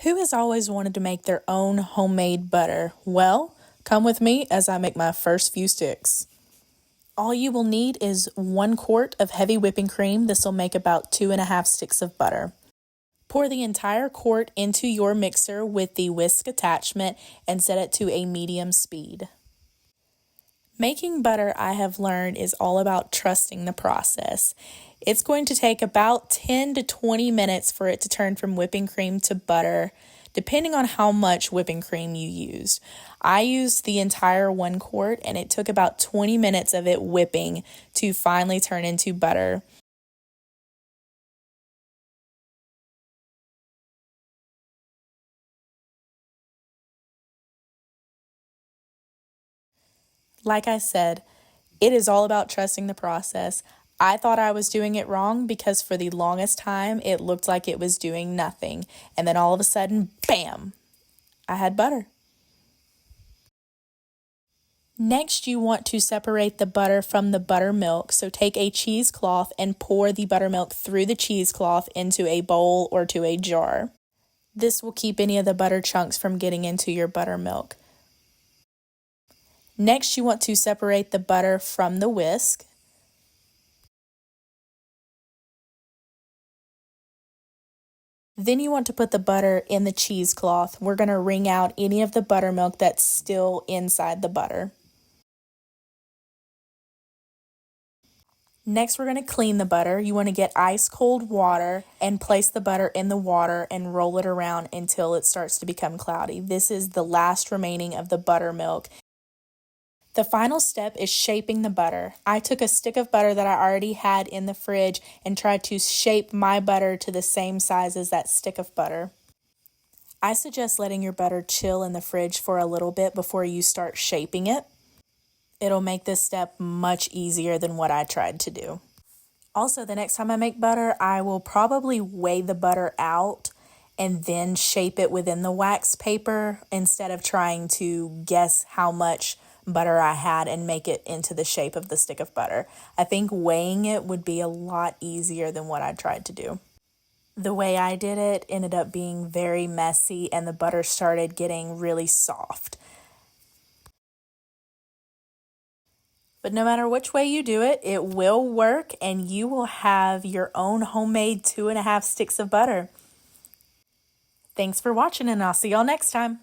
Who has always wanted to make their own homemade butter? Well, come with me as I make my first few sticks. All you will need is 1 quart of heavy whipping cream. This will make about 2.5 sticks of butter. Pour the entire quart into your mixer with the whisk attachment and set it to a medium speed. Making butter, I have learned, is all about trusting the process. It's going to take about 10 to 20 minutes for it to turn from whipping cream to butter, depending on how much whipping cream you used. I used the entire 1 quart, and it took about 20 minutes of it whipping to finally turn into butter. Like I said, it is all about trusting the process. I thought I was doing it wrong because for the longest time it looked like it was doing nothing. And then all of a sudden, bam, I had butter. Next, you want to separate the butter from the buttermilk. So take a cheesecloth and pour the buttermilk through the cheesecloth into a bowl or to a jar. This will keep any of the butter chunks from getting into your buttermilk. Next, you want to separate the butter from the whisk. Then you want to put the butter in the cheesecloth. We're going to wring out any of the buttermilk that's still inside the butter. Next, we're going to clean the butter. You want to get ice cold water and place the butter in the water and roll it around until it starts to become cloudy. This is the last remaining of the buttermilk. The final step is shaping the butter. I took a stick of butter that I already had in the fridge and tried to shape my butter to the same size as that stick of butter. I suggest letting your butter chill in the fridge for a little bit before you start shaping it. It'll make this step much easier than what I tried to do. Also, the next time I make butter, I will probably weigh the butter out and then shape it within the wax paper instead of trying to guess how much butter I had and make it into the shape of the stick of butter. I think weighing it would be a lot easier than what I tried to do. The way I did it ended up being very messy and the butter started getting really soft. But no matter which way you do it, it will work and you will have your own homemade 2.5 sticks of butter. Thanks for watching and I'll see y'all next time.